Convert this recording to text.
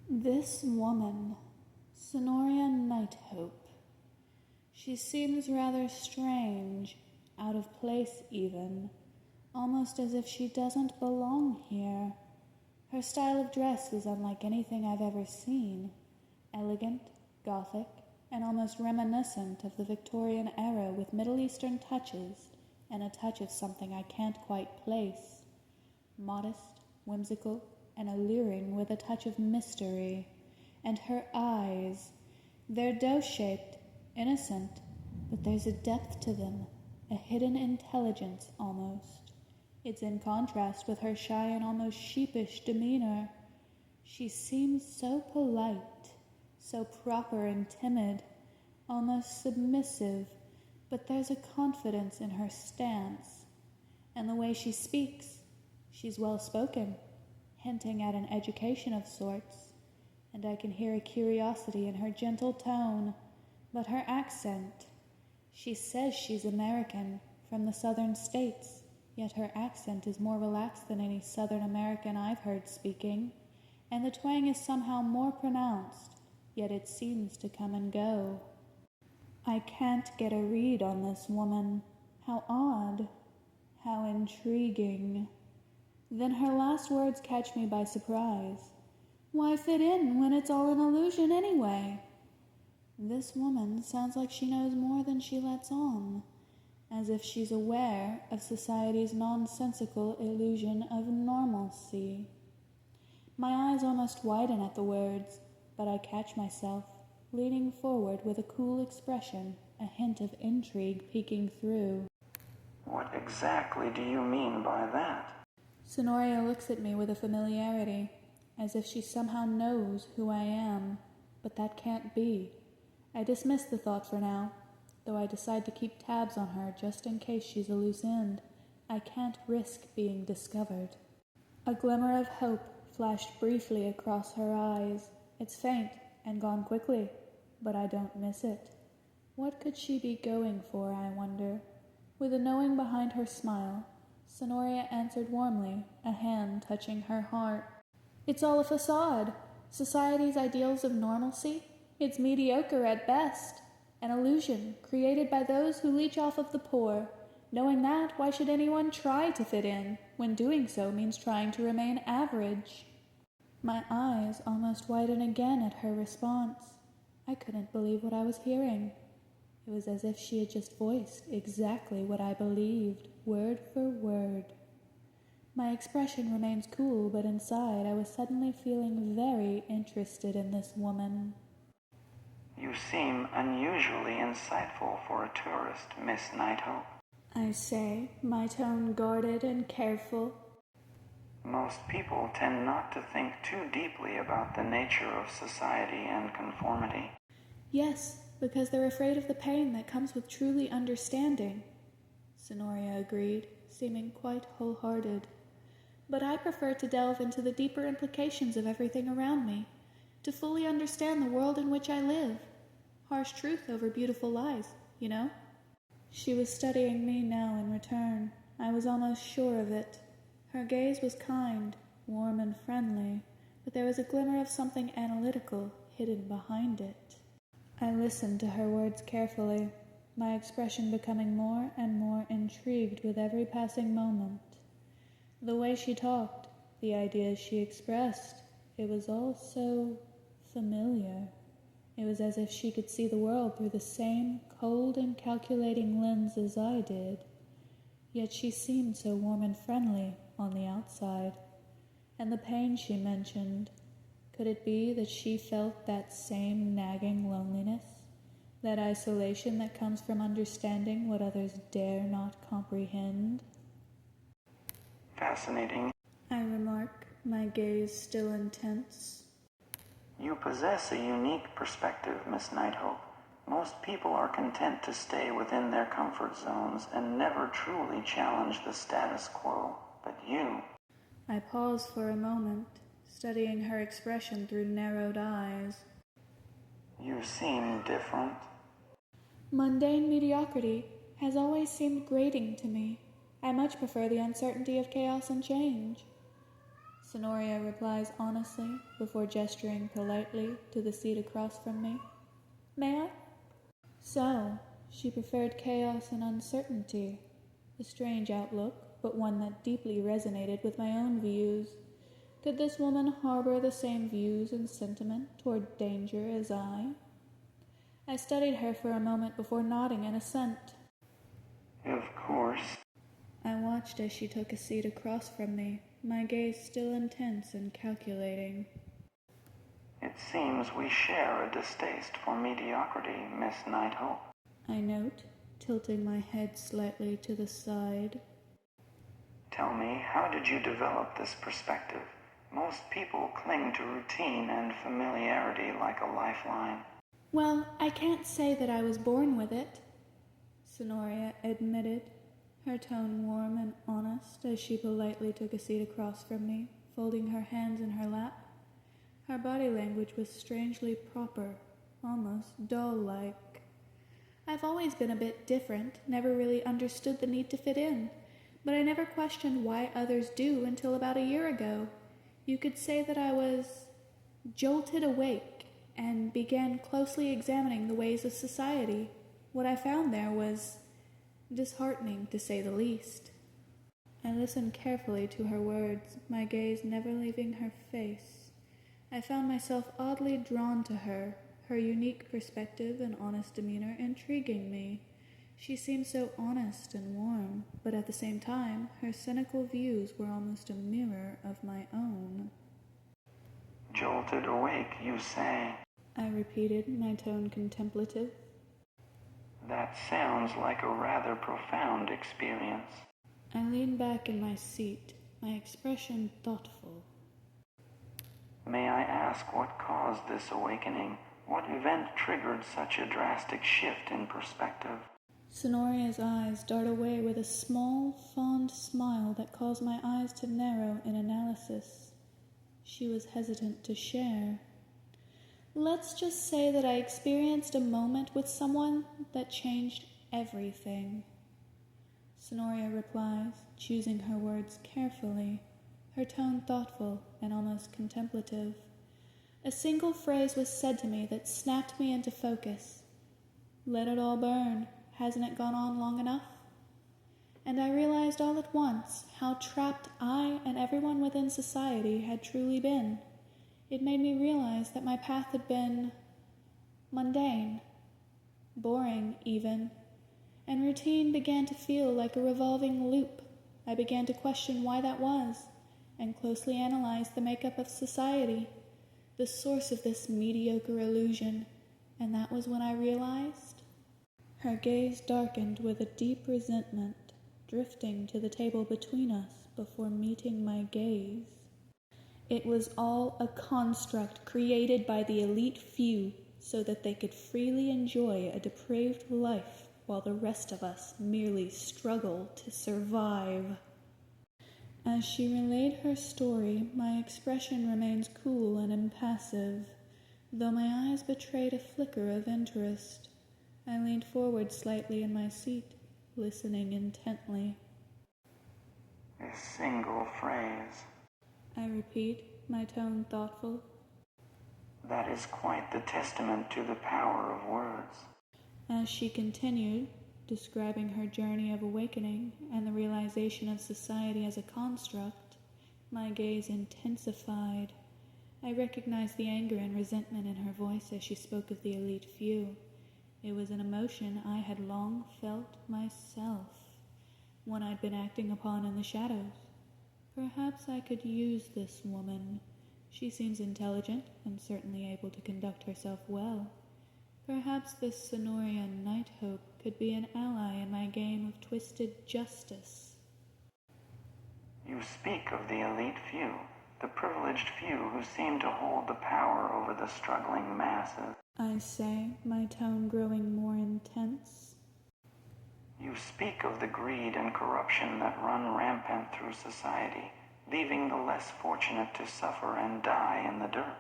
This woman, Sonoria Nighthope, she seems rather strange, out of place even, almost as if she doesn't belong here. Her style of dress is unlike anything I've ever seen, elegant, gothic, and almost reminiscent of the Victorian era with Middle Eastern touches and a touch of something I can't quite place. Modest, whimsical, and alluring with a touch of mystery. And her eyes, they're dough-shaped, innocent, but there's a depth to them, a hidden intelligence almost. It's in contrast with her shy and almost sheepish demeanor. She seems so polite, so proper and timid, almost submissive, but there's a confidence in her stance. And the way she speaks, she's well-spoken, hinting at an education of sorts, and I can hear a curiosity in her gentle tone. But her accent, she says she's American, from the southern states, yet her accent is more relaxed than any Southern American I've heard speaking, and the twang is somehow more pronounced, yet it seems to come and go. I can't get a read on this woman. How odd. How intriguing. Then her last words catch me by surprise. Why fit in when it's all an illusion anyway? This woman sounds like she knows more than she lets on, as if she's aware of society's nonsensical illusion of normalcy. My eyes almost widen at the words, but I catch myself, leaning forward with a cool expression, a hint of intrigue peeking through. What exactly do you mean by that? Sonoria looks at me with a familiarity, as if she somehow knows who I am, but that can't be. I dismiss the thought for now, though I decide to keep tabs on her just in case she's a loose end. I can't risk being discovered. A glimmer of hope flashed briefly across her eyes. It's faint and gone quickly, but I don't miss it. What could she be going for, I wonder? With a knowing behind her smile, Sonoria answered warmly, a hand touching her heart. It's all a facade. Society's ideals of normalcy? It's mediocre at best. An illusion created by those who leech off of the poor. Knowing that, why should anyone try to fit in, when doing so means trying to remain average? My eyes almost widen again at her response. I couldn't believe what I was hearing. It was as if she had just voiced exactly what I believed, word for word. My expression remains cool, but inside I was suddenly feeling very interested in this woman. You seem unusually insightful for a tourist, Miss Nighthope. I say, my tone guarded and careful. Most people tend not to think too deeply about the nature of society and conformity. Yes, because they're afraid of the pain that comes with truly understanding, Sonoria agreed, seeming quite wholehearted. But I prefer to delve into the deeper implications of everything around me, to fully understand the world in which I live. Harsh truth over beautiful lies, you know? She was studying me now in return. I was almost sure of it. Her gaze was kind, warm and friendly, but there was a glimmer of something analytical hidden behind it. I listened to her words carefully, my expression becoming more and more intrigued with every passing moment. The way she talked, the ideas she expressed, it was all so familiar. It was as if she could see the world through the same cold and calculating lens as I did. Yet she seemed so warm and friendly on the outside. And the pain she mentioned, could it be that she felt that same nagging loneliness, that isolation that comes from understanding what others dare not comprehend? Fascinating. I remark, my gaze still intense. You possess a unique perspective, Miss Nighthope. Most people are content to stay within their comfort zones and never truly challenge the status quo. But you... I pause for a moment, studying her expression through narrowed eyes. You seem different. Mundane mediocrity has always seemed grating to me. I much prefer the uncertainty of chaos and change. Sonoria replies honestly before gesturing politely to the seat across from me. May I? So, she preferred chaos and uncertainty. A strange outlook, but one that deeply resonated with my own views. Could this woman harbor the same views and sentiment toward danger as I? I studied her for a moment before nodding in assent. Of course. I watched as she took a seat across from me, my gaze still intense and calculating. It seems we share a distaste for mediocrity, Miss Nighthawk. I note, tilting my head slightly to the side. Tell me, how did you develop this perspective? Most people cling to routine and familiarity like a lifeline. Well, I can't say that I was born with it, Sonoria admitted, her tone warm and honest as she politely took a seat across from me, folding her hands in her lap. Her body language was strangely proper, almost doll-like. I've always been a bit different, never really understood the need to fit in, but I never questioned why others do until about a year ago. You could say that I was jolted awake and began closely examining the ways of society. What I found there was disheartening, to say the least. I listened carefully to her words, my gaze never leaving her face. I found myself oddly drawn to her, her unique perspective and honest demeanor intriguing me. She seemed so honest and warm, but at the same time, her cynical views were almost a mirror of my own. Jolted awake, you say? I repeated, my tone contemplative. That sounds like a rather profound experience. I leaned back in my seat, my expression thoughtful. May I ask what caused this awakening? What event triggered such a drastic shift in perspective? Sonoria's eyes dart away with a small, fond smile that caused my eyes to narrow in analysis. She was hesitant to share. Let's just say that I experienced a moment with someone that changed everything. Sonoria replies, choosing her words carefully, her tone thoughtful and almost contemplative. A single phrase was said to me that snapped me into focus. Let it all burn. Hasn't it gone on long enough? And I realized all at once how trapped I and everyone within society had truly been. It made me realize that my path had been mundane, boring even, and routine began to feel like a revolving loop. I began to question why that was, and closely analyze the makeup of society, the source of this mediocre illusion, and that was when I realized. Her gaze darkened with a deep resentment, drifting to the table between us before meeting my gaze. It was all a construct created by the elite few so that they could freely enjoy a depraved life while the rest of us merely struggle to survive. As she relayed her story, my expression remains cool and impassive, though my eyes betrayed a flicker of interest. I leaned forward slightly in my seat, listening intently. A single phrase. I repeat, my tone thoughtful. That is quite the testament to the power of words. As she continued, describing her journey of awakening and the realization of society as a construct, my gaze intensified. I recognized the anger and resentment in her voice as she spoke of the elite few. It was an emotion I had long felt myself, one I'd been acting upon in the shadows. Perhaps I could use this woman. She seems intelligent and certainly able to conduct herself well. Perhaps this Sonoria Nighthope could be an ally in my game of twisted justice. You speak of the elite few, the privileged few who seem to hold the power over the struggling masses. I say, my tone growing more intense. You speak of the greed and corruption that run rampant through society, leaving the less fortunate to suffer and die in the dirt.